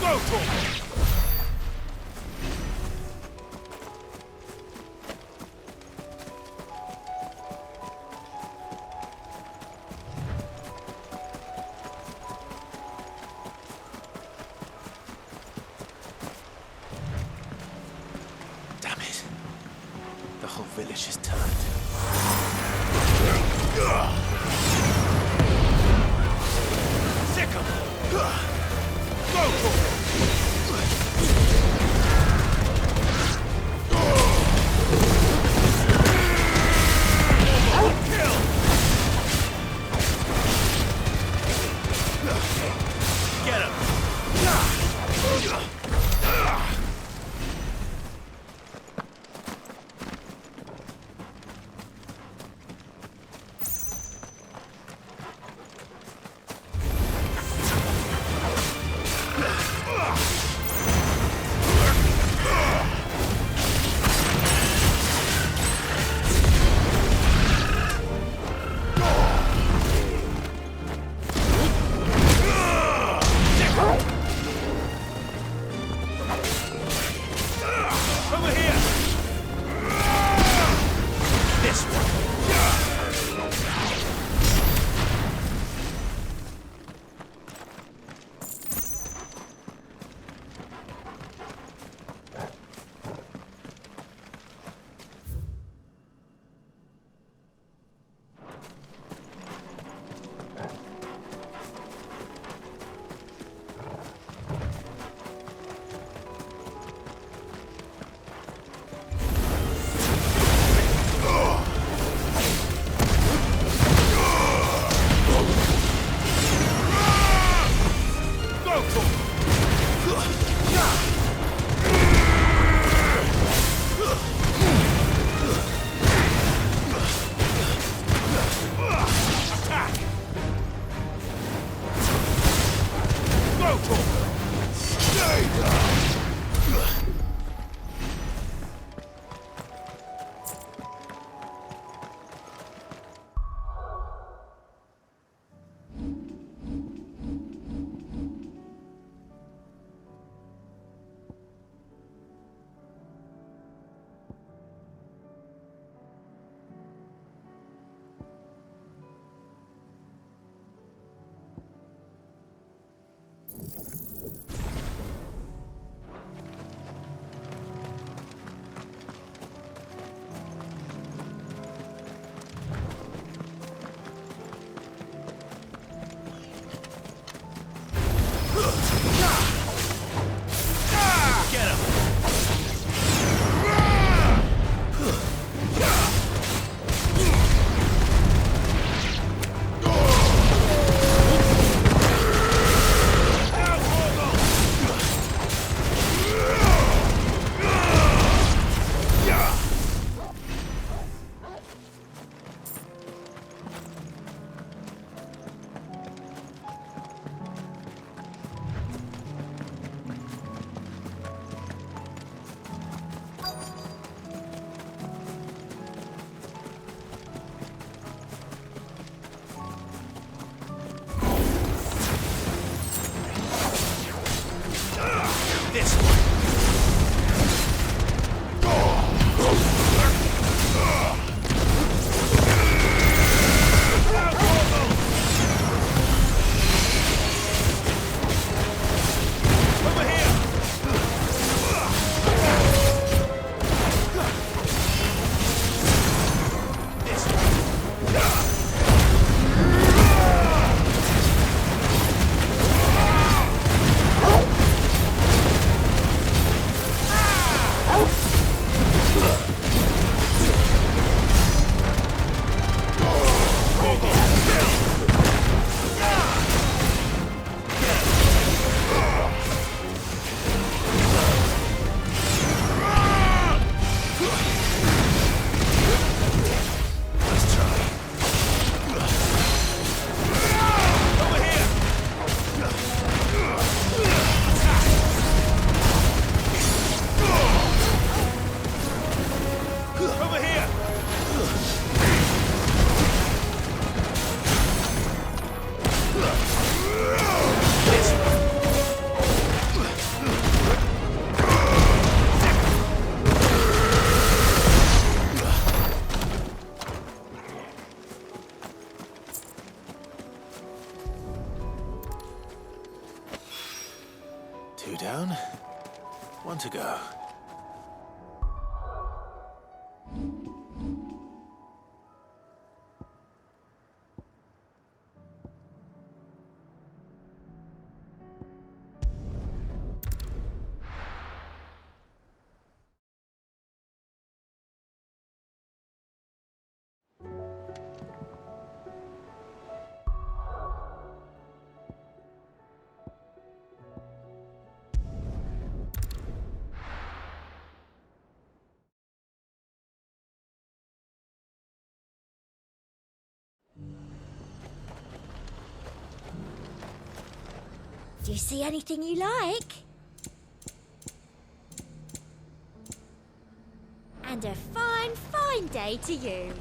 Go for it! Damn it. The whole village is turned. Sick 'em! Go for it! Get him! Two down, one to go. Do you see anything you like? And a fine, fine day to you.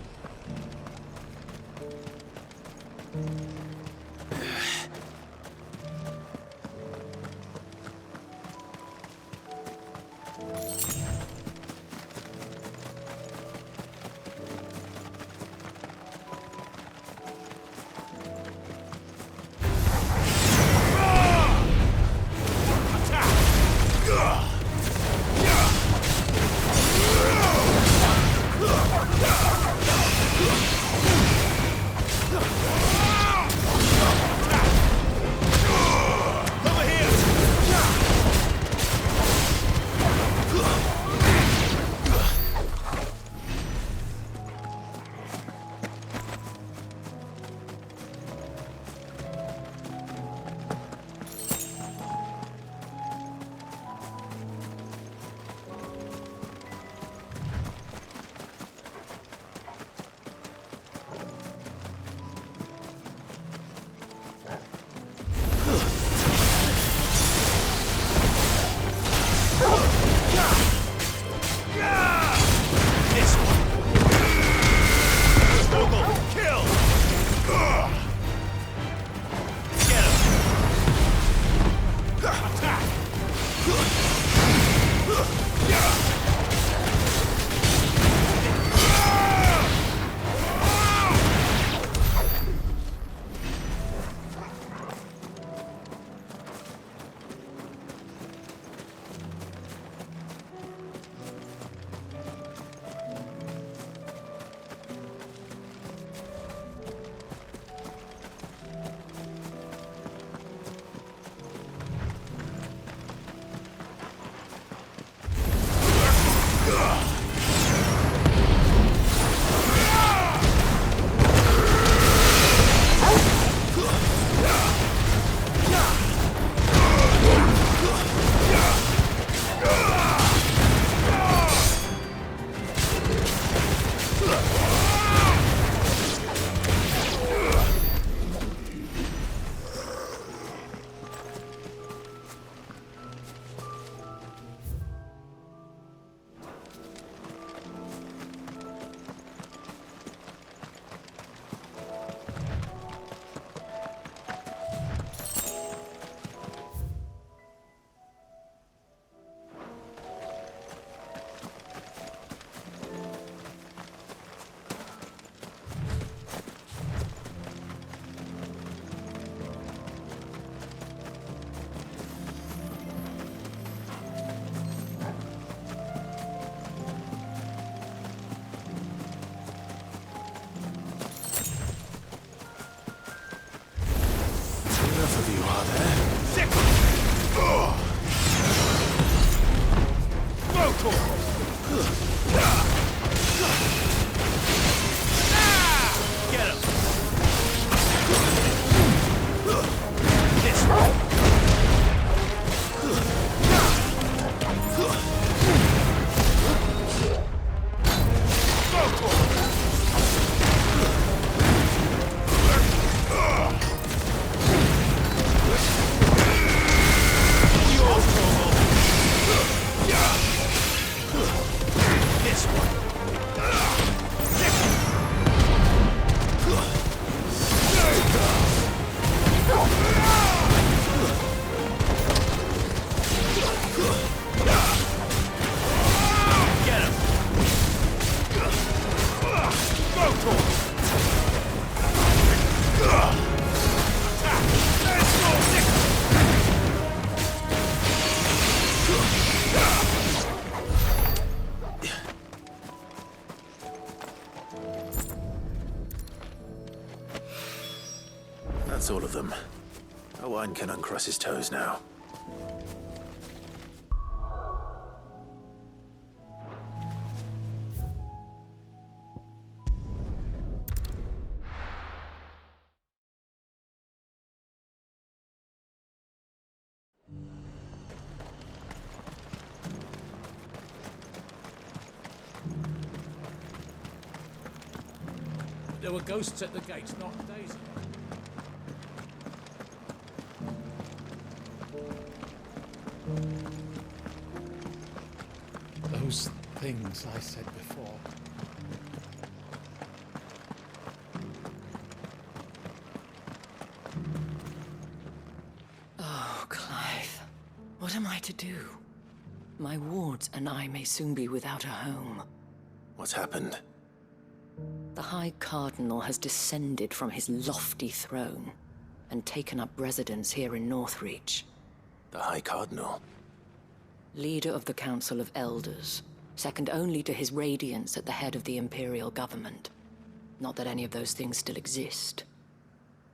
This one. That's all of them. Owain can uncross his toes now. There were ghosts at the gates not days ago. Those things I said before. Oh, Clive. What am I to do? My wards and I may soon be without a home. What's happened? The High Cardinal has descended from his lofty throne and taken up residence here in Northreach. The High Cardinal? Leader of the Council of Elders, second only to his Radiance at the head of the Imperial government. Not that any of those things still exist.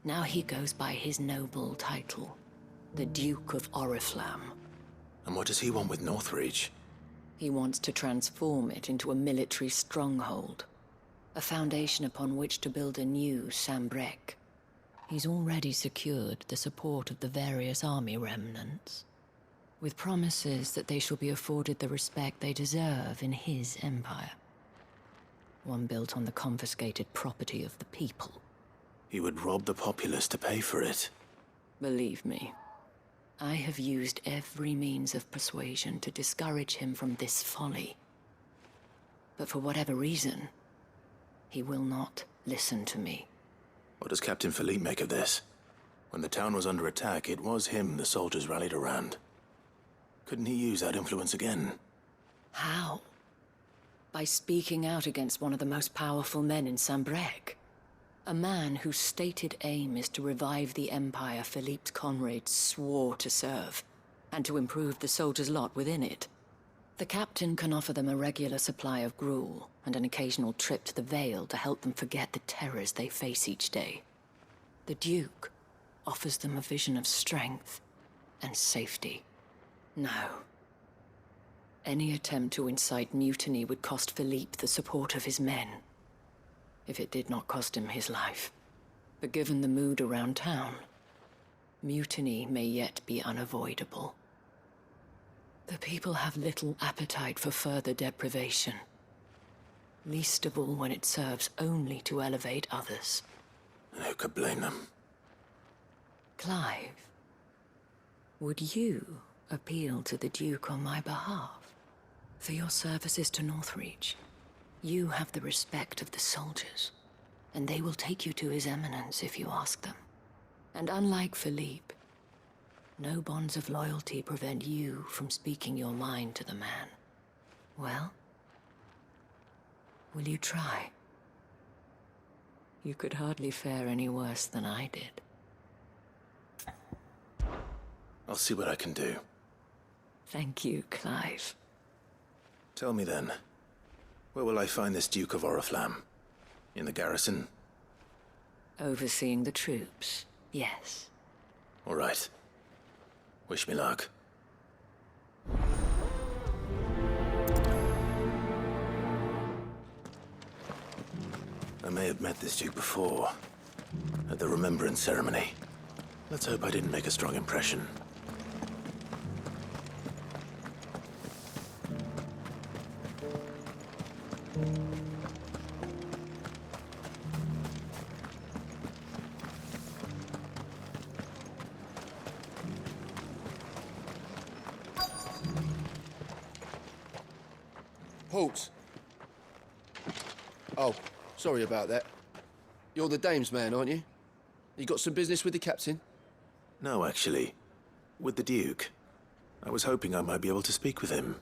Now he goes by his noble title, the Duke of Oriflamme. And what does he want with Northreach? He wants to transform it into a military stronghold, a foundation upon which to build a new Sambrec. He's already secured the support of the various army remnants, with promises that they shall be afforded the respect they deserve in his empire. One built on the confiscated property of the people. He would rob the populace to pay for it. Believe me, I have used every means of persuasion to discourage him from this folly. But for whatever reason, he will not listen to me. What does Captain Philippe make of this? When the town was under attack, it was him the soldiers rallied around. Couldn't he use that influence again? How? By speaking out against one of the most powerful men in Sambrec. A man whose stated aim is to revive the empire Philippe's comrades swore to serve, and to improve the soldiers' lot within it. The captain can offer them a regular supply of gruel, and an occasional trip to the Vale to help them forget the terrors they face each day. The Duke offers them a vision of strength and safety. No. Any attempt to incite mutiny would cost Philippe the support of his men, if it did not cost him his life. But given the mood around town, mutiny may yet be unavoidable. The people have little appetite for further deprivation, least of all when it serves only to elevate others. And who could blame them? Clive, would you appeal to the Duke on my behalf? For your services to Northreach, you have the respect of the soldiers, and they will take you to His Eminence if you ask them. And unlike Philippe, no bonds of loyalty prevent you from speaking your mind to the man. Well, will you try? You could hardly fare any worse than I did. I'll see what I can do. Thank you, Clive. Tell me then, where will I find this Duke of Oriflamme? In the garrison? Overseeing the troops, yes. All right. Wish me luck. I may have met this Duke before, at the Remembrance ceremony. Let's hope I didn't make a strong impression. Halt! Oh, sorry about that. You're the dame's man, aren't you? You got some business with the captain? No, actually. With the Duke. I was hoping I might be able to speak with him.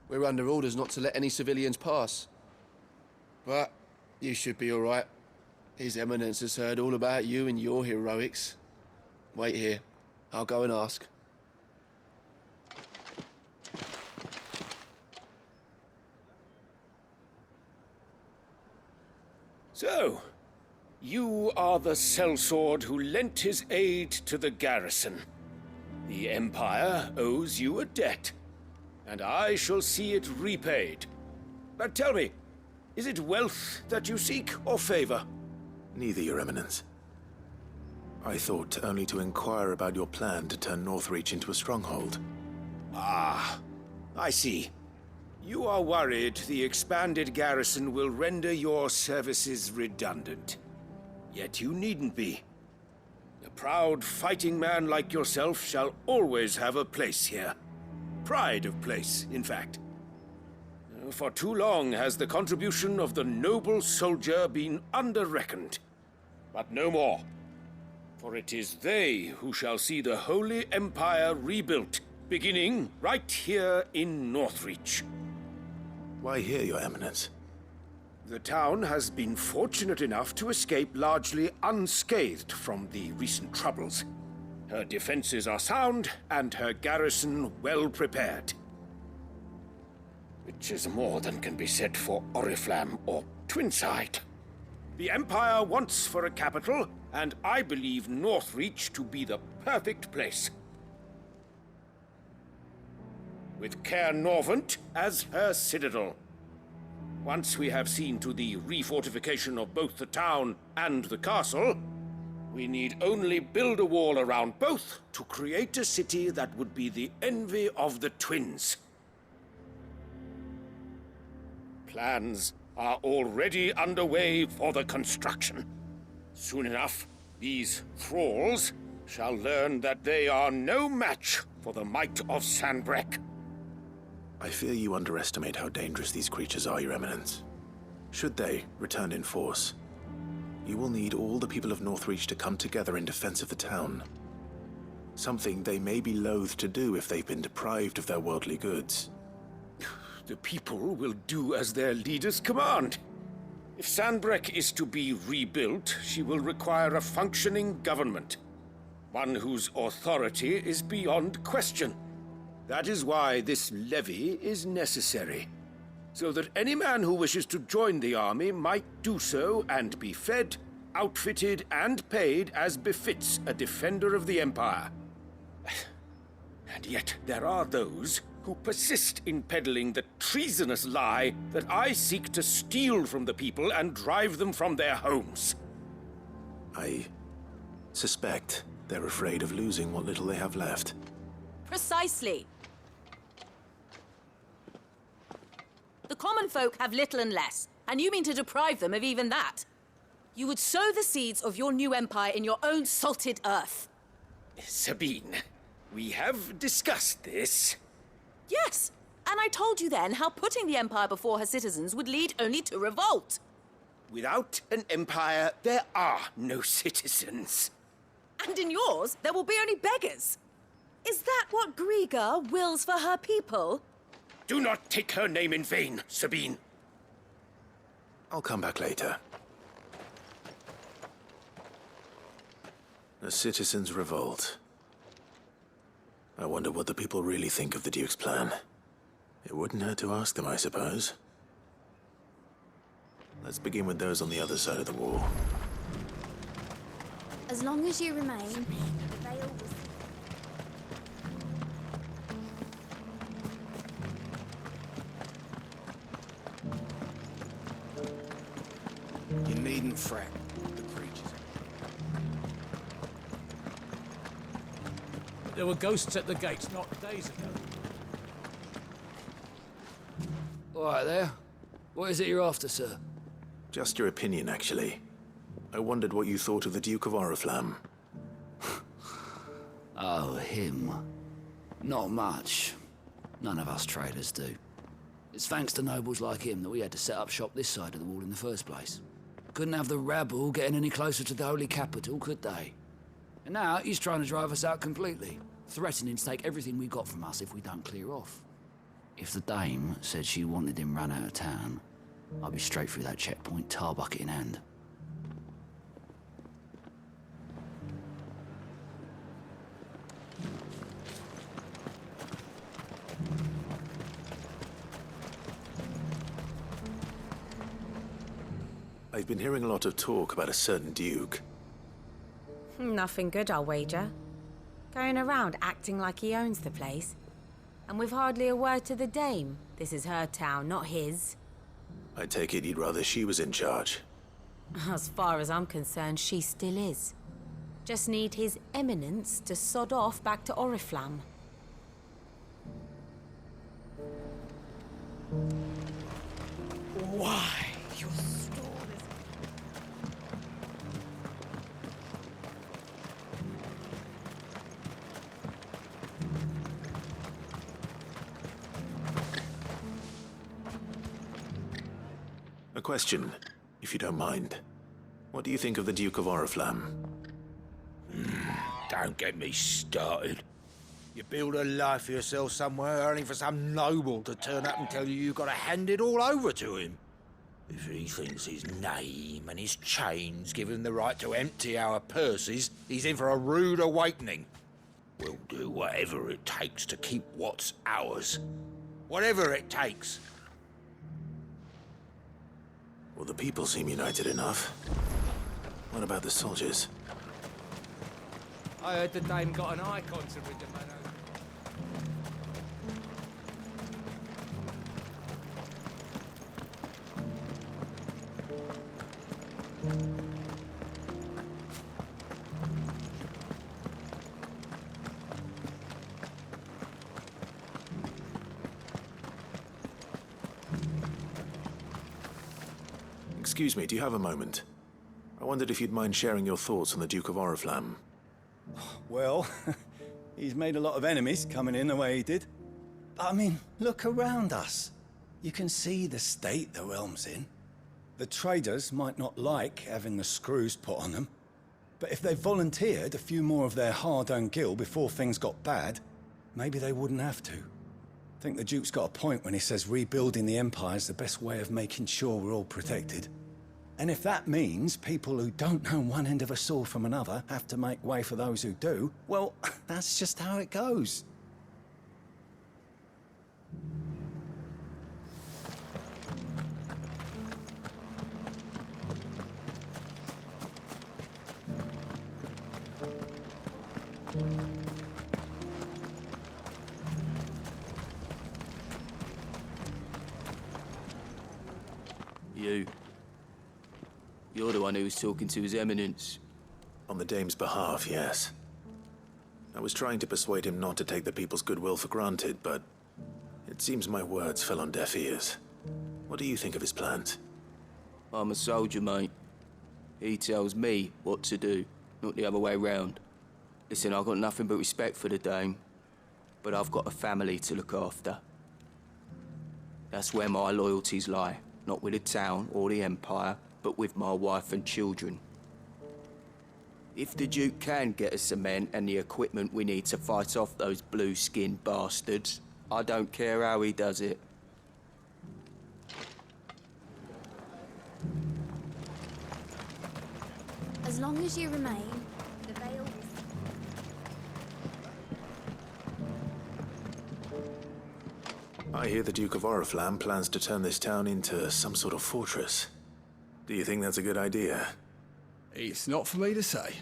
We're under orders not to let any civilians pass. But you should be all right. His Eminence has heard all about you and your heroics. Wait here. I'll go and ask. So, You are the sellsword who lent his aid to the garrison. The Empire owes you a debt, and I shall see it repaid. But tell me, is it wealth that you seek, or favor? Neither, Your Eminence. I thought only to inquire about your plan to turn Northreach into a stronghold. Ah, I see. You are worried the expanded garrison will render your services redundant. Yet you needn't be. A proud fighting man like yourself shall always have a place here. Pride of place, in fact. For too long has the contribution of the noble soldier been under-reckoned. But no more. For it is they who shall see the Holy Empire rebuilt, beginning right here in Northreach. Why here, Your Eminence? The town has been fortunate enough to escape largely unscathed from the recent troubles. Her defenses are sound, and her garrison well prepared. Which is more than can be said for Oriflamme or Twinside. The Empire wants for a capital, and I believe Northreach to be the perfect place. With Caer Norvent as her citadel. Once we have seen to the refortification of both the town and the castle, we need only build a wall around both to create a city that would be the envy of the twins. Plans are already underway for the construction. Soon enough, these thralls shall learn that they are no match for the might of Sanbreque. I fear you underestimate how dangerous these creatures are, Your Eminence. Should they return in force, you will need all the people of Northreach to come together in defense of the town. Something they may be loath to do if they've been deprived of their worldly goods. The people will do as their leaders command. If Sanbreque is to be rebuilt, she will require a functioning government. One whose authority is beyond question. That is why this levy is necessary. So that any man who wishes to join the army might do so and be fed, outfitted, and paid as befits a defender of the Empire. And yet there are those who persist in peddling the treasonous lie that I seek to steal from the people and drive them from their homes. I suspect they're afraid of losing what little they have left. Precisely. The common folk have little and less, and you mean to deprive them of even that. You would sow the seeds of your new empire in your own salted earth. Sabine, we have discussed this. Yes, and I told you then how putting the empire before her citizens would lead only to revolt. Without an empire, there are no citizens. And in yours, there will be only beggars. Is that what Griga wills for her people? Do not take her name in vain, Sabine. I'll come back later. A citizens' revolt. I wonder what the people really think of the Duke's plan. It wouldn't hurt to ask them, I suppose. Let's begin with those on the other side of the wall. As long as you remain, they always... You needn't fret. The creatures. There were ghosts at the gates not days ago. All right there. What is it you're after, sir? Just your opinion, actually. I wondered what you thought of the Duke of Oriflamme. Oh, him. Not much. None of us traders do. It's thanks to nobles like him that we had to set up shop this side of the wall in the first place. Couldn't have the rabble getting any closer to the holy capital, could they? And now he's trying to drive us out completely, threatening to take everything we got from us if we don't clear off. If the dame said she wanted him run out of town, I'd be straight through that checkpoint, tar bucket in hand. I've been hearing a lot of talk about a certain duke. Nothing good, I'll wager. Going around acting like he owns the place. And with hardly a word to the dame. This is her town, not his. I take it you'd rather she was in charge. As far as I'm concerned, she still is. Just need His Eminence to sod off back to Oriflamme. Why? You stole this. A question, if you don't mind. What do you think of the Duke of Oriflamme? Don't get me started. You build a life for yourself somewhere, only for some noble to turn up and tell you got to hand it all over to him. If he thinks his name and his chains give him the right to empty our purses, he's in for a rude awakening. We'll do whatever it takes to keep what's ours. Whatever it takes. Well, the people seem united enough. What about the soldiers? I heard the dame got an icon to rid the man of. Excuse me, do you have a moment? I wondered if you'd mind sharing your thoughts on the Duke of Oriflamme. Well, he's made a lot of enemies coming in the way he did. But I mean, look around us. You can see the state the realm's in. The traders might not like having the screws put on them, but if they volunteered a few more of their hard-earned gil before things got bad, maybe they wouldn't have to. I think the Duke's got a point when he says rebuilding the Empire's the best way of making sure we're all protected. And if that means people who don't know one end of a sword from another have to make way for those who do, well, that's just how it goes. You're the one who was talking to His Eminence. On the dame's behalf, yes. I was trying to persuade him not to take the people's goodwill for granted, but it seems my words fell on deaf ears. What do you think of his plans? I'm a soldier, mate. He tells me what to do, not the other way round. Listen, I've got nothing but respect for the dame, but I've got a family to look after. That's where my loyalties lie, not with the town or the Empire, but with my wife and children. If the Duke can get us cement and the equipment we need to fight off those blue-skinned bastards, I don't care how he does it. As long as you remain, the Vale will... I hear the Duke of Oriflamme plans to turn this town into some sort of fortress. Do you think that's a good idea? It's not for me to say.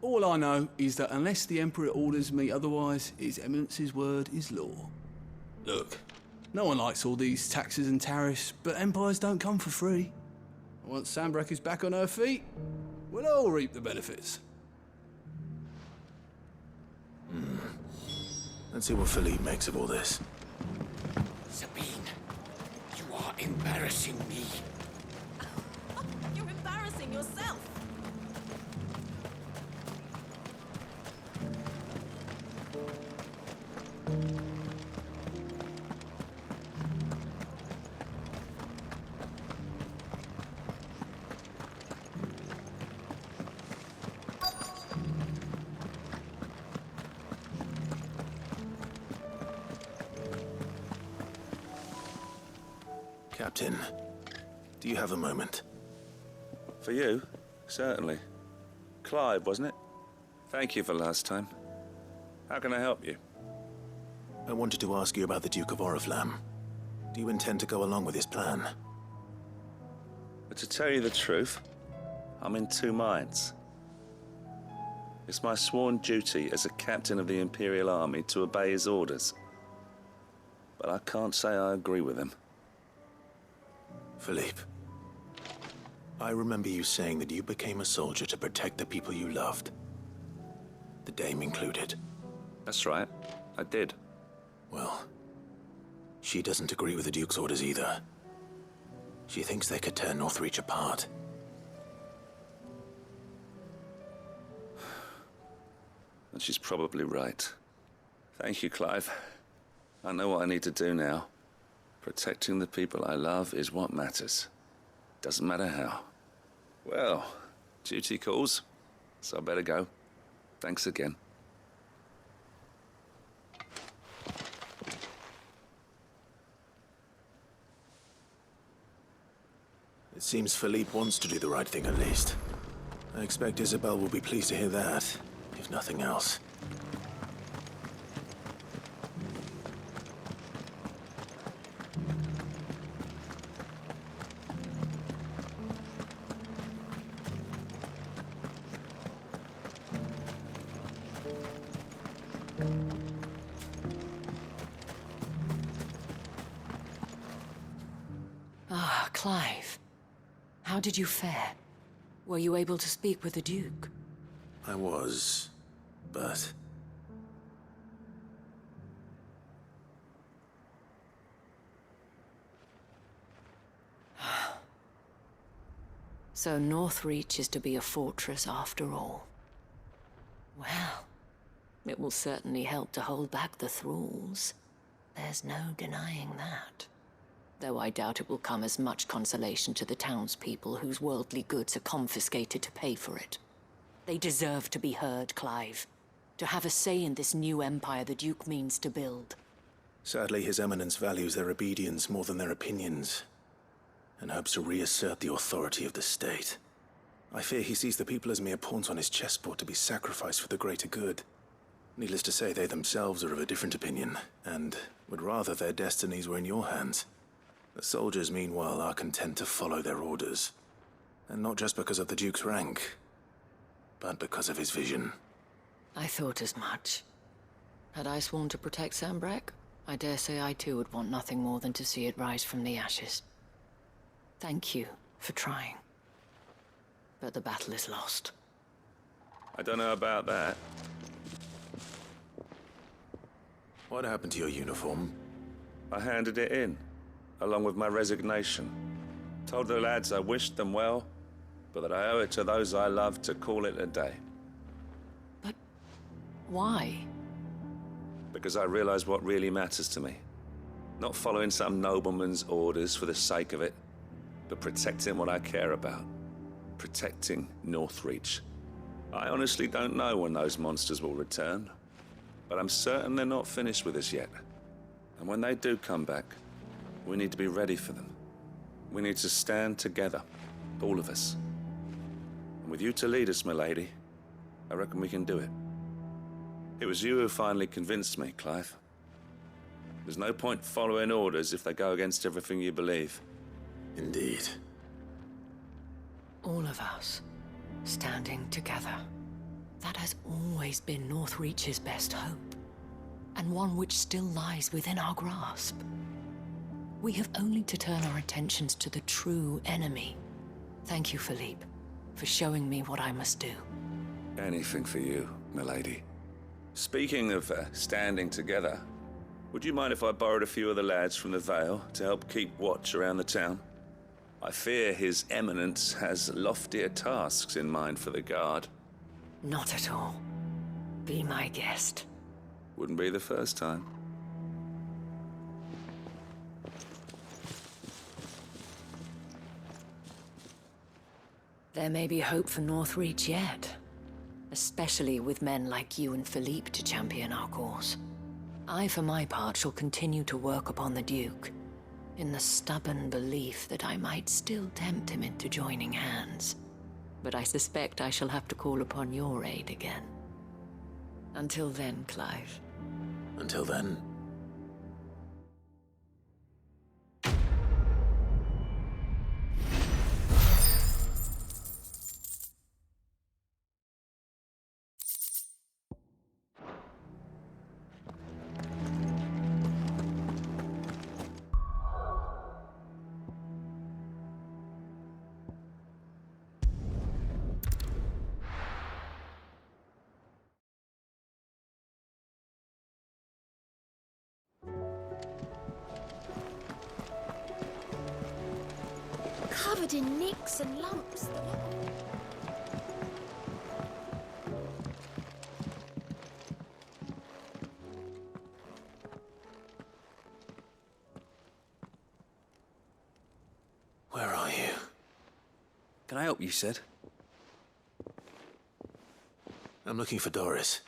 All I know is that unless the Emperor orders me otherwise, His Eminence's word is law. Look, no one likes all these taxes and tariffs, but empires don't come for free. Once Sanbreque is back on her feet, we'll all reap the benefits. Let's see what Philippe makes of all this. Sabine, you are embarrassing me. You're embarrassing yourself. Captain, do you have a moment? For you? Certainly. Clive, wasn't it? Thank you for last time. How can I help you? I wanted to ask you about the Duke of Oriflamme. Do you intend to go along with his plan? But to tell you the truth, I'm in two minds. It's my sworn duty as a captain of the Imperial Army to obey his orders. But I can't say I agree with him. Philippe, I remember you saying that you became a soldier to protect the people you loved. The Dame included. That's right, I did. Well, she doesn't agree with the Duke's orders either. She thinks they could tear Northreach apart. And she's probably right. Thank you, Clive. I know what I need to do now. Protecting the people I love is what matters. Doesn't matter how. Well, duty calls, so I better go. Thanks again. It seems Philippe wants to do the right thing at least. I expect Isabel will be pleased to hear that, if nothing else. Ah, Clive. How did you fare? Were you able to speak with the Duke? I was, but... So Northreach is to be a fortress after all. Well, it will certainly help to hold back the thralls. There's no denying that. Though I doubt it will come as much consolation to the townspeople whose worldly goods are confiscated to pay for it. They deserve to be heard, Clive. To have a say in this new empire the Duke means to build. Sadly, His Eminence values their obedience more than their opinions, and hopes to reassert the authority of the state. I fear he sees the people as mere pawns on his chessboard to be sacrificed for the greater good. Needless to say, they themselves are of a different opinion, and would rather their destinies were in your hands. The soldiers, meanwhile, are content to follow their orders. And not just because of the Duke's rank, but because of his vision. I thought as much. Had I sworn to protect Sanbreque, I dare say I too would want nothing more than to see it rise from the ashes. Thank you for trying. But the battle is lost. I don't know about that. What happened to your uniform? I handed it in, along with my resignation. Told the lads I wished them well, but that I owe it to those I love to call it a day. But why? Because I realize what really matters to me. Not following some nobleman's orders for the sake of it, but protecting what I care about. Protecting Northreach. I honestly don't know when those monsters will return, but I'm certain they're not finished with us yet. And when they do come back, we need to be ready for them. We need to stand together, all of us. And with you to lead us, milady, I reckon we can do it. It was you who finally convinced me, Clive. There's no point following orders if they go against everything you believe. Indeed. All of us, standing together. That has always been Northreach's best hope, and one which still lies within our grasp. We have only to turn our attentions to the true enemy. Thank you, Philippe, for showing me what I must do. Anything for you, milady. Speaking of standing together, would you mind if I borrowed a few of the lads from the Vale to help keep watch around the town? I fear His Eminence has loftier tasks in mind for the guard. Not at all. Be my guest. Wouldn't be the first time. There may be hope for Northreach yet. Especially with men like you and Philippe to champion our cause. I, for my part, shall continue to work upon the Duke, in the stubborn belief that I might still tempt him into joining hands. But I suspect I shall have to call upon your aid again. Until then, Clive. Until then... covered in nicks and lumps. Where are you? Can I help you, Sid? I'm looking for Doris.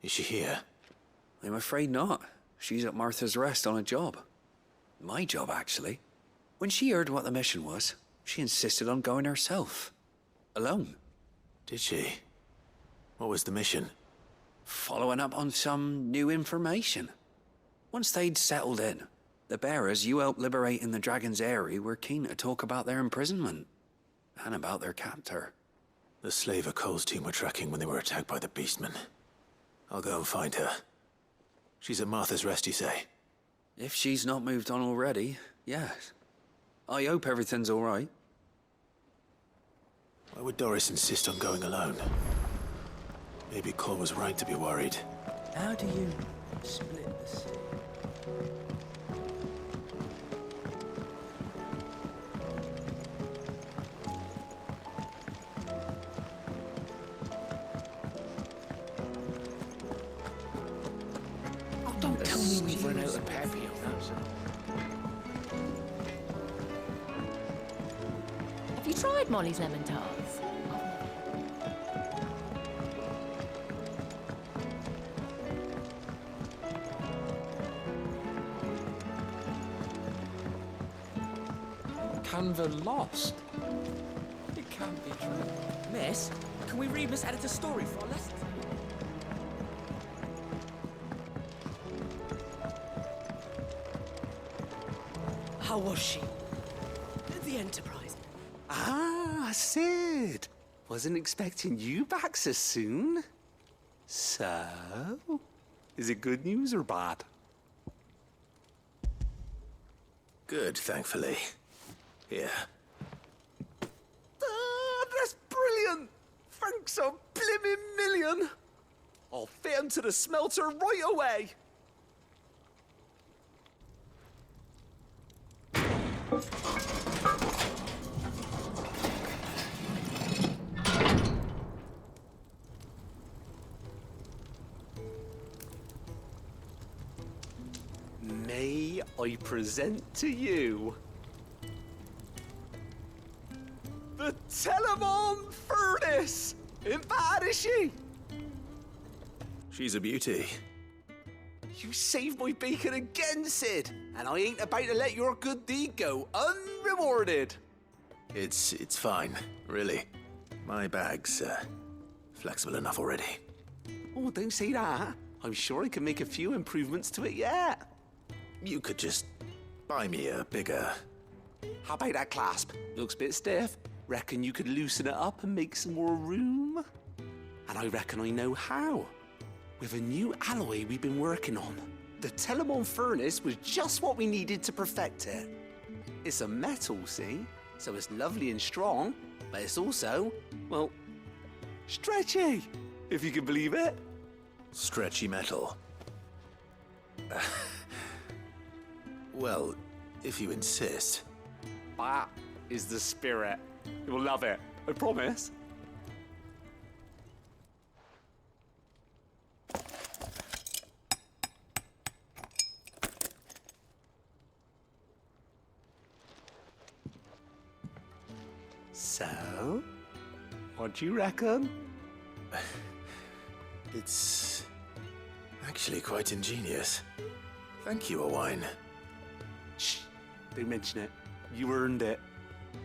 Is she here? I'm afraid not. She's at Martha's Rest on a job. My job, actually. When she heard what the mission was, she insisted on going herself. Alone. Did she? What was the mission? Following up on some new information. Once they'd settled in, the bearers you helped liberate in the Dragon's Eyrie were keen to talk about their imprisonment. And about their captor. The slaver Cole's team were tracking when they were attacked by the Beastmen. I'll go and find her. She's at Martha's Rest, you say? If she's not moved on already, yes. I hope everything's all right. Why would Doris insist on going alone? Maybe Cole was right to be worried. How do you split the sea? Don't tell me we've run out of Pappy on that. Have you tried Molly's lemon tarts? Canva lost. It can't be true. Miss, can we read Miss Editor's story for our lesson? How was she? The Enterprise. Ah, Sid. Wasn't expecting you back so soon. So, is it good news or bad? Good, thankfully. Here. Ah, that's brilliant! Thanks a blimmin' million! I'll fit 'em to the smelter right away! May I present to you the Telemon Furnace! Ain't bad, is she? She's a beauty. You saved my bacon again, Sid, and I ain't about to let your good deed go unrewarded. It's fine, really. My bag's flexible enough already. Oh, don't say that. I'm sure I can make a few improvements to it yet. You could just buy me a bigger... How about that clasp? Looks a bit stiff. Reckon you could loosen it up and make some more room? And I reckon I know how. With a new alloy we've been working on. The Telemon Furnace was just what we needed to perfect it. It's a metal, see? So it's lovely and strong, but it's also, well, stretchy, if you can believe it. Stretchy metal. Well, if you insist. That is the spirit. You'll love it, I promise. So, what do you reckon? It's actually quite ingenious. Thank you, Owain. Shh, don't mention it. You earned it.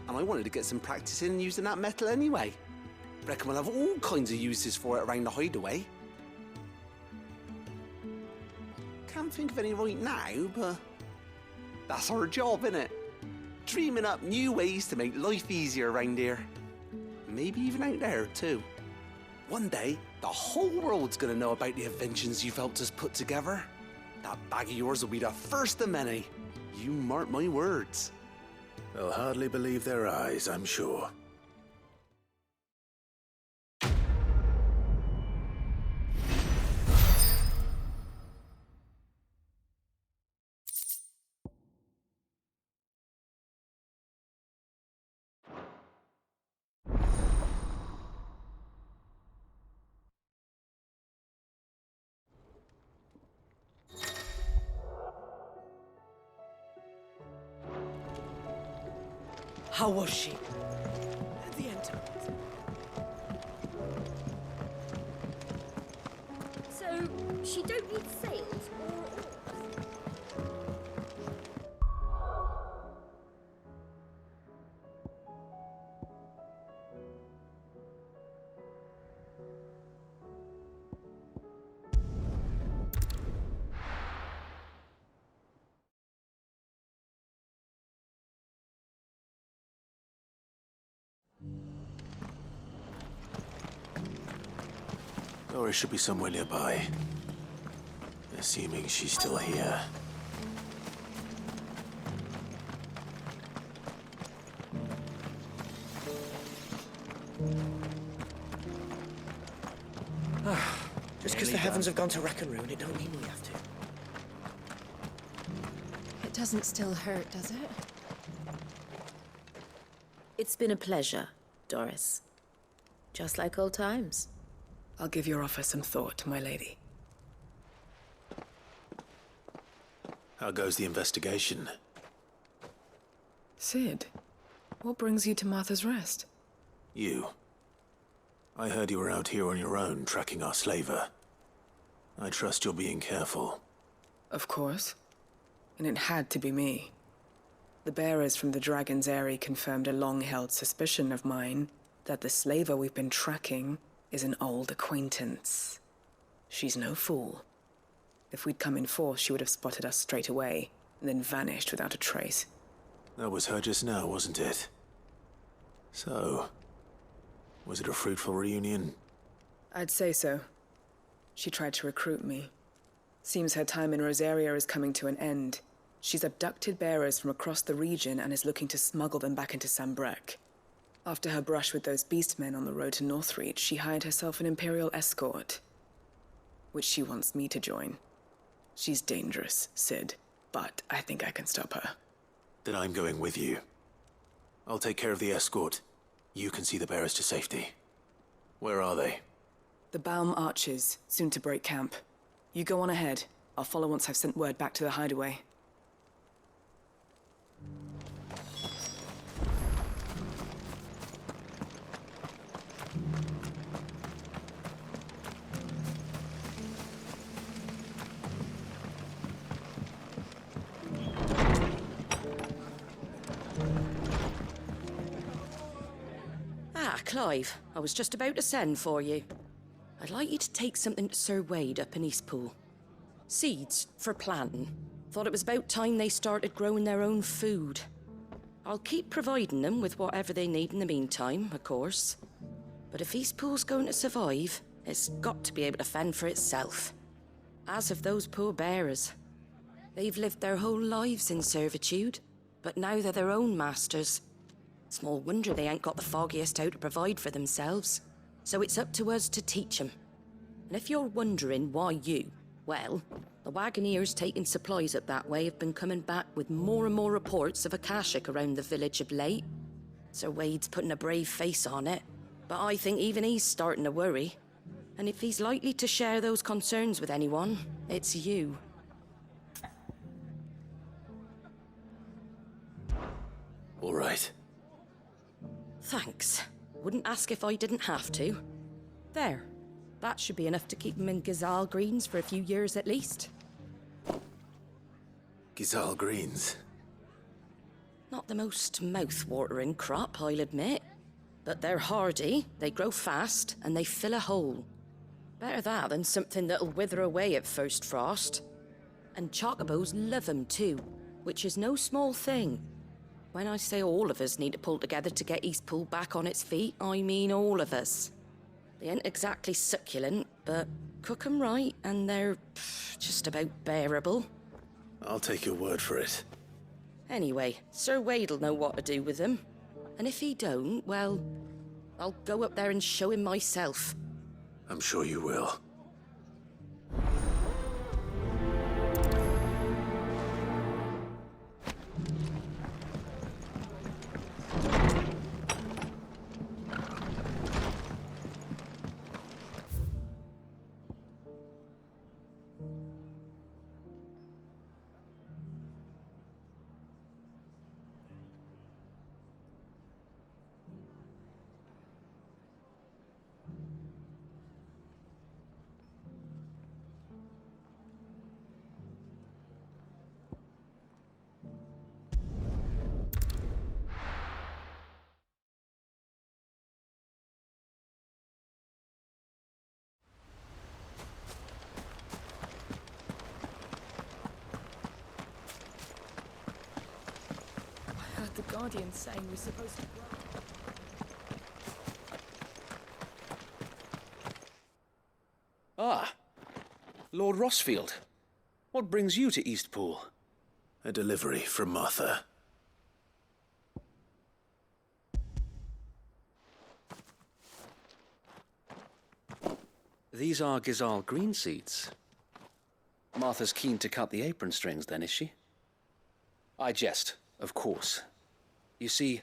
And I wanted to get some practice in using that metal anyway. Reckon we'll have all kinds of uses for it around the hideaway. Can't think of any right now, but that's our job, innit? Dreaming up new ways to make life easier around here. Maybe even out there, too. One day, the whole world's gonna know about the inventions you've helped us put together. That bag of yours will be the first of many. You mark my words. They'll hardly believe their eyes, I'm sure. How was she? The Enterprise. So, she don't need sails or oars? Doris should be somewhere nearby. Assuming she's still here. Just because the heavens have gone to rack and ruin, it don't mean we have to. It doesn't still hurt, does it? It's been a pleasure, Doris. Just like old times. I'll give your offer some thought, my lady. How goes the investigation? Sid, what brings you to Martha's Rest? You. I heard you were out here on your own, tracking our slaver. I trust you're being careful. Of course. And it had to be me. The bearers from the Dragon's Eyrie confirmed a long-held suspicion of mine that the slaver we've been tracking is an old acquaintance. She's no fool. If we'd come in force, she would have spotted us straight away, and then vanished without a trace. That was her just now, wasn't it? So, was it a fruitful reunion? I'd say so. She tried to recruit me. Seems her time in Rosaria is coming to an end. She's abducted bearers from across the region and is looking to smuggle them back into Sanbreque. After her brush with those beastmen on the road to Northreach, she hired herself an Imperial escort, which she wants me to join. She's dangerous, Sid, but I think I can stop her. Then I'm going with you. I'll take care of the escort. You can see the bearers to safety. Where are they? The Baum Archers, soon to break camp. You go on ahead. I'll follow once I've sent word back to the hideaway. Clive, I was just about to send for you. I'd like you to take something to Sir Wade up in Eastpool. Seeds for planting. Thought it was about time they started growing their own food. I'll keep providing them with whatever they need in the meantime, of course. But if Eastpool's going to survive, it's got to be able to fend for itself. As of those poor bearers. They've lived their whole lives in servitude, but now they're their own masters. Small wonder they ain't got the foggiest how to provide for themselves. So it's up to us to teach them. And if you're wondering why you, well, the Wagoneers taking supplies up that way have been coming back with more and more reports of Akashic around the village of late. Sir Wade's putting a brave face on it, but I think even he's starting to worry. And if he's likely to share those concerns with anyone, it's you. All right. Thanks. Wouldn't ask if I didn't have to. There. That should be enough to keep him in Gazal Greens for a few years at least. Gazal Greens? Not the most mouth-watering crop, I'll admit. But they're hardy, they grow fast, and they fill a hole. Better that than something that'll wither away at first frost. And chocobos love 'em too, which is no small thing. When I say all of us need to pull together to get Eastpool back on its feet, I mean all of us. They ain't exactly succulent, but cook 'em right and they're just about bearable. I'll take your word for it. Anyway, Sir Wade'll know what to do with them. And if he don't, well, I'll go up there and show him myself. I'm sure you will. Guardian's saying we're supposed to grow. Ah, Lord Rossfield. What brings you to Eastpool? A delivery from Martha. These are Gizal green seeds. Martha's keen to cut the apron strings, then, is she? I jest, of course. You see,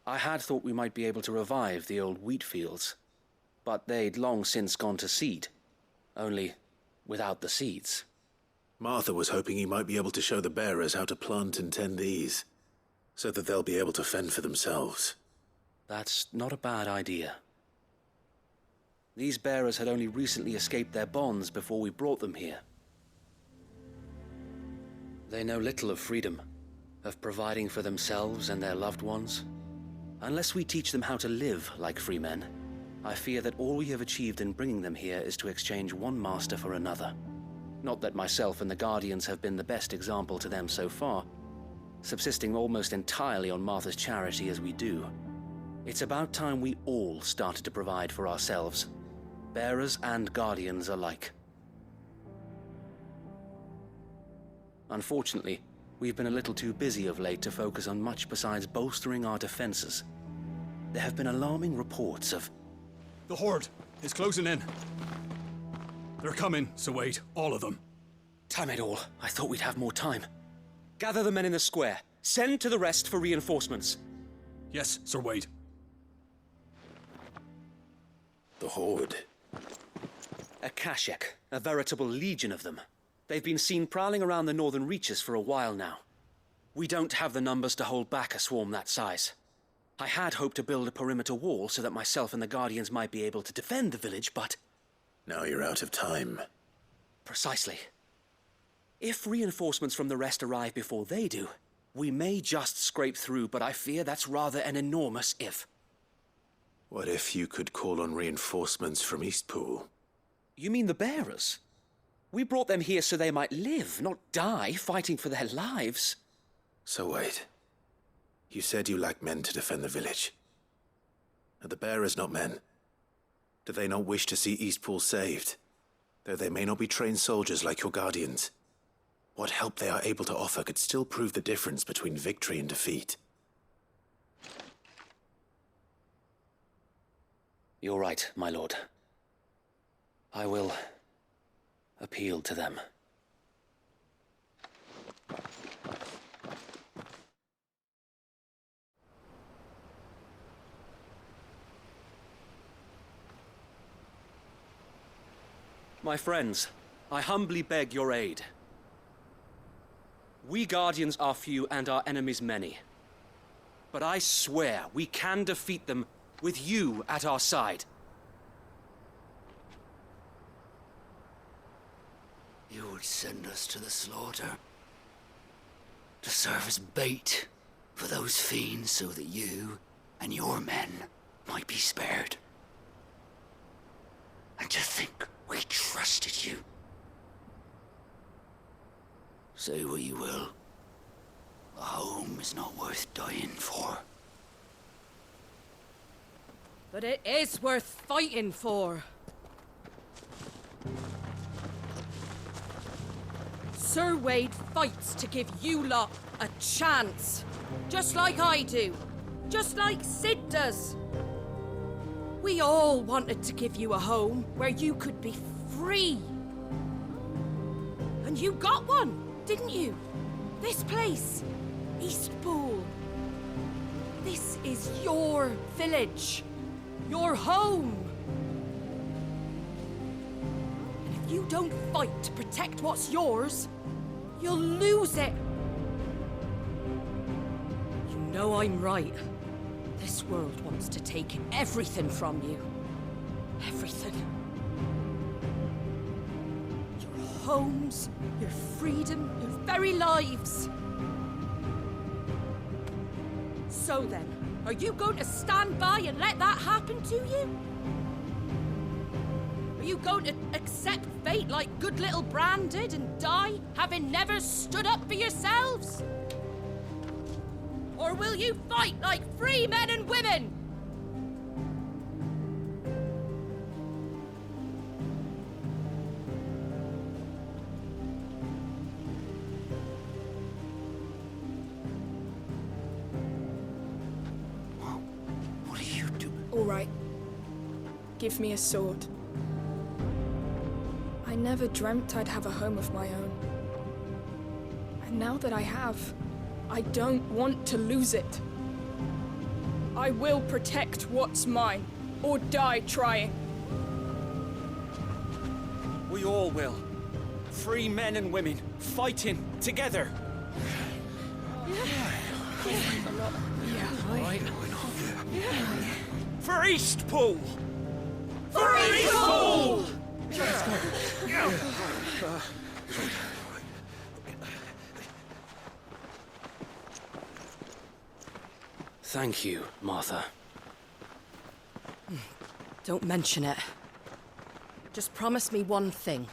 I had thought we might be able to revive the old wheat fields, but they'd long since gone to seed, only without the seeds. Martha was hoping you might be able to show the bearers how to plant and tend these, so that they'll be able to fend for themselves. That's not a bad idea. These bearers had only recently escaped their bonds before we brought them here. They know little of freedom, of providing for themselves and their loved ones. Unless we teach them how to live like free men, I fear that all we have achieved in bringing them here is to exchange one master for another. Not that myself and the Guardians have been the best example to them so far, subsisting almost entirely on Martha's charity as we do. It's about time we all started to provide for ourselves, bearers and Guardians alike. Unfortunately, we've been a little too busy of late to focus on much besides bolstering our defenses. There have been alarming reports of... The Horde is closing in. They're coming, Sir Wade, all of them. Damn it all, I thought we'd have more time. Gather the men in the square. Send to the rest for reinforcements. Yes, Sir Wade. The Horde. A Kashek, a veritable legion of them. They've been seen prowling around the northern reaches for a while now. We don't have the numbers to hold back a swarm that size. I had hoped to build a perimeter wall so that myself and the Guardians might be able to defend the village, but... Now you're out of time. Precisely. If reinforcements from the rest arrive before they do, we may just scrape through, but I fear that's rather an enormous if. What if you could call on reinforcements from Eastpool? You mean the bearers? We brought them here so they might live, not die, fighting for their lives. So wait. You said you lack men to defend the village. Are the bearers not men? Do they not wish to see Eastpool saved? Though they may not be trained soldiers like your Guardians. What help they are able to offer could still prove the difference between victory and defeat. You're right, my lord. I will appeal to them. My friends, I humbly beg your aid. We Guardians are few and our enemies many. But I swear we can defeat them with you at our side. You would send us to the slaughter, to serve as bait for those fiends so that you and your men might be spared. And to think we trusted you. Say what you will, a home is not worth dying for. But it is worth fighting for. Sir Wade fights to give you lot a chance. Just like I do. Just like Sid does. We all wanted to give you a home where you could be free. And you got one, didn't you? This place, Eastpool. This is your village. Your home. And if you don't fight to protect what's yours, you'll lose it. You know I'm right. This world wants to take everything from you. Everything. Your homes, your freedom, your very lives. So then, are you going to stand by and let that happen to you? Are you going to accept fate like good little Bran did and die, having never stood up for yourselves? Or Or will you fight like free men and women? What are you doing? All right. Give me a sword. I never dreamt I'd have a home of my own. And now that I have, I don't want to lose it. I will protect what's mine, or die trying. We all will. Free men and women, fighting together. Right. For Eastpool! For Eastpool! Thank you, Martha. Don't mention it. Just promise me one thing.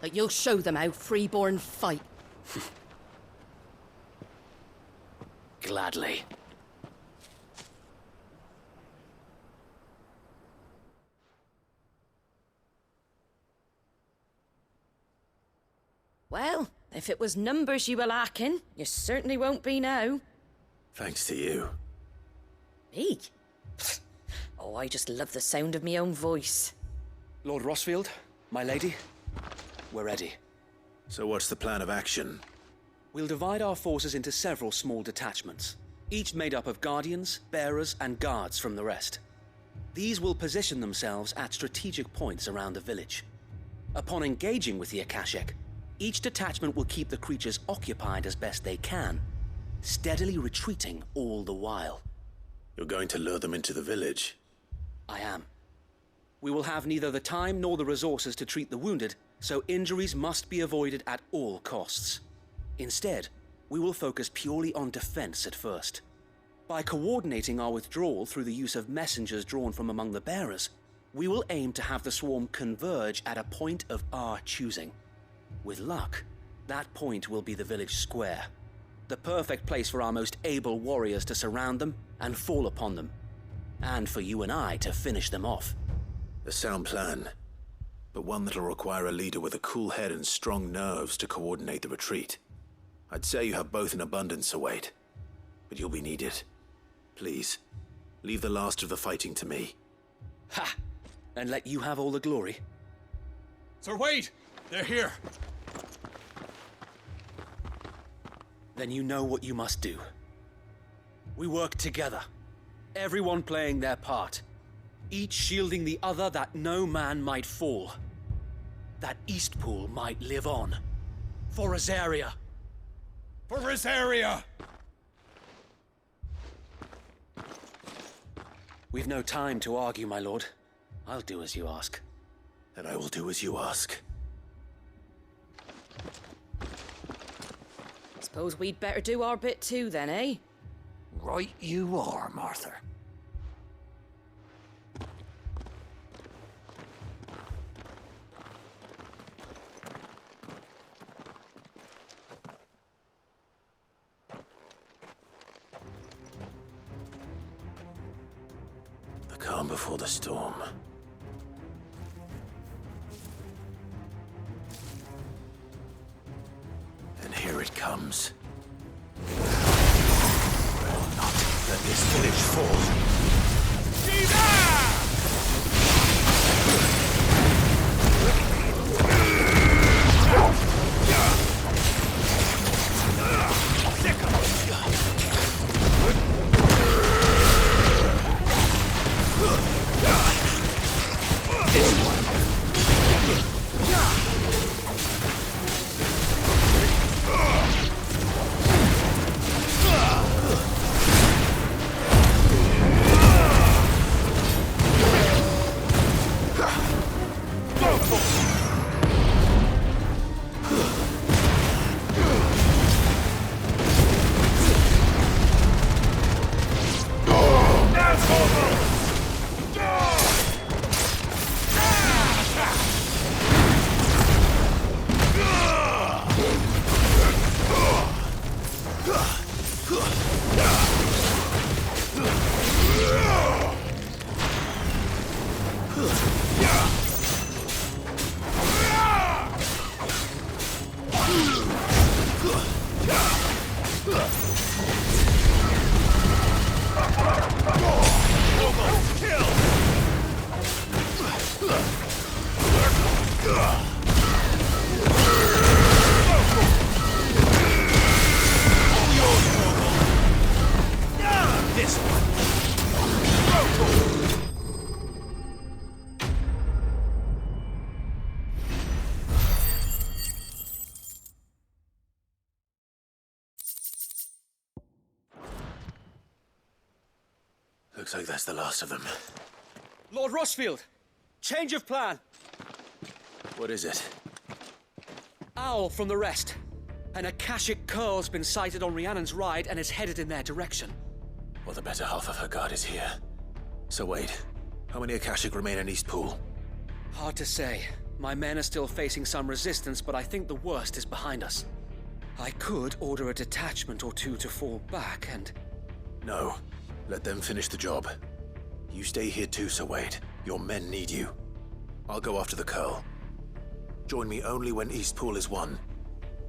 That you'll show them how freeborn fight. Gladly. Well, if it was numbers you were lacking, you certainly won't be now. Thanks to you. Me? Oh, I just love the sound of my own voice. Lord Rossfield, my lady, we're ready. So what's the plan of action? We'll divide our forces into several small detachments, each made up of guardians, bearers, and guards from the rest. These will position themselves at strategic points around the village. Upon engaging with the Akashek, each detachment will keep the creatures occupied as best they can, steadily retreating all the while. You're going to lure them into the village? I am. We will have neither the time nor the resources to treat the wounded, so injuries must be avoided at all costs. Instead, we will focus purely on defense at first. By coordinating our withdrawal through the use of messengers drawn from among the bearers, we will aim to have the swarm converge at a point of our choosing. With luck, that point will be the village square, the perfect place for our most able warriors to surround them and fall upon them, and for you and I to finish them off. A sound plan, but one that'll require a leader with a cool head and strong nerves to coordinate the retreat. I'd say you have both in abundance, Sir Wade, but you'll be needed. Please, leave the last of the fighting to me. Ha! And let you have all the glory. Sir Wade! They're here! Then you know what you must do. We work together, everyone playing their part, each shielding the other that no man might fall, that Eastpool might live on. For Rosaria! For Rosaria! We've no time to argue, my lord. I'll do as you ask. And I will do as you ask. Suppose we'd better do our bit too, then, eh? Right you are, Martha. The calm before the storm. And here it comes. Will not let this village fall. Looks like that's the last of them. Lord Rosfield! Change of plan! What is it? Owl from the rest. An Akashic Curl's been sighted on Rhiannon's ride and is headed in their direction. Well, the better half of her guard is here. So wait, how many Akashic remain in Eastpool? Hard to say. My men are still facing some resistance, but I think the worst is behind us. I could order a detachment or two to fall back and... No. Let them finish the job. You stay here too, Sir Wade. Your men need you. I'll go after the Curl. Join me only when Eastpool is won.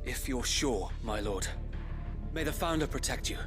If you're sure, my lord. May the Founder protect you.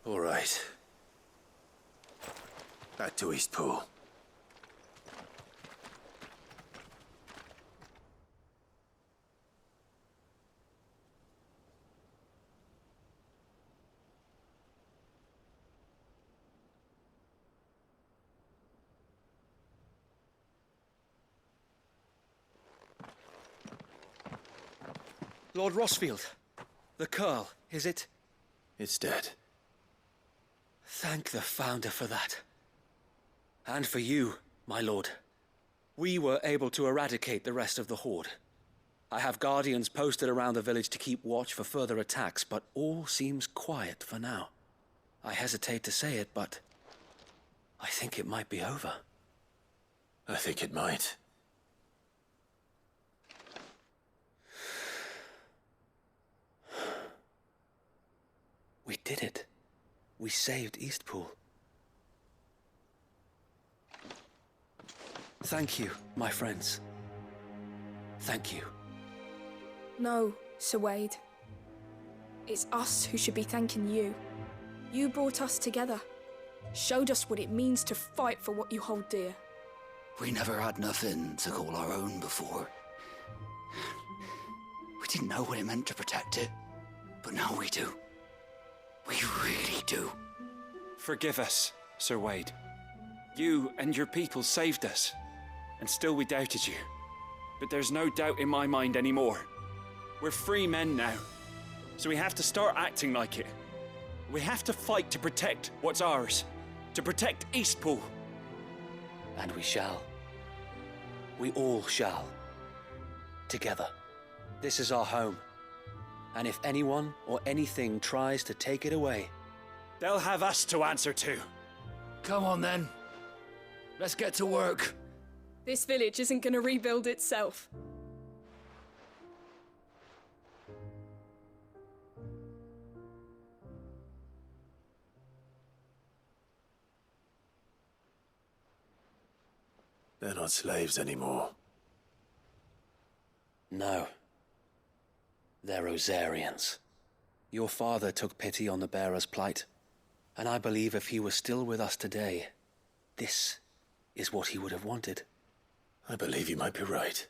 All right. Back to Eastpool. Lord Rosfield, the Curl, is it? It's dead. Thank the Founder for that. And for you, my lord. We were able to eradicate the rest of the Horde. I have guardians posted around the village to keep watch for further attacks, but all seems quiet for now. I hesitate to say it, but I think it might be over. I think it might. We did it. We saved Eastpool. Thank you, my friends. Thank you. No, Sir Wade. It's us who should be thanking you. You brought us together. Showed us what it means to fight for what you hold dear. We never had nothing to call our own before. We didn't know what it meant to protect it, but now we do. We really do. Forgive us, Sir Wade. You and your people saved us, and still we doubted you. But there's no doubt in my mind anymore. We're free men now, so we have to start acting like it. We have to fight to protect what's ours, to protect Eastpool. And we shall. We all shall. Together. This is our home. And if anyone or anything tries to take it away, they'll have us to answer to. Come on then. Let's get to work. This village isn't gonna rebuild itself. They're not slaves anymore. no. They're Rosarians. Your father took pity on the bearer's plight, and I believe if he were still with us today, this is what he would have wanted. I believe you might be right.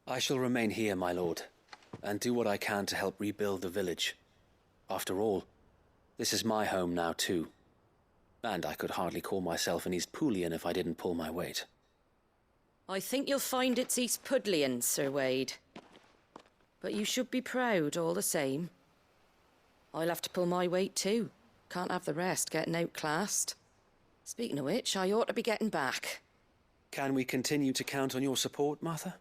I shall remain here, my lord, and do what I can to help rebuild the village. After all, this is my home now too, and I could hardly call myself an Eastpoolian if I didn't pull my weight. I think you'll find it's Eastpudlian, Sir Wade. But you should be proud all the same. I'll have to pull my weight too. Can't have the rest getting outclassed. Speaking of which, I ought to be getting back. Can we continue to count on your support, Martha?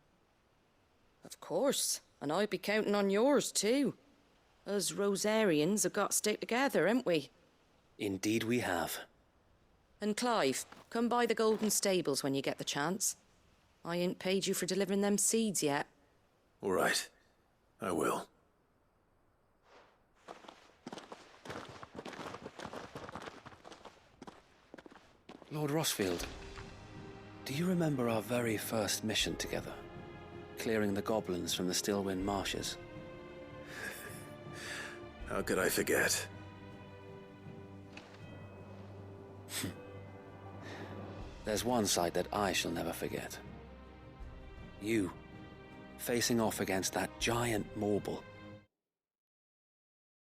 Of course, and I'd be counting on yours too. Us Rosarians have got to stick together, haven't we? Indeed we have. And Clive, come by the Golden Stables when you get the chance. I ain't paid you for delivering them seeds yet. All right. I will. Lord Rossfield, do you remember our very first mission together? Clearing the goblins from the Stillwind Marshes? How could I forget? There's one sight that I shall never forget. You, facing off against that giant Morble,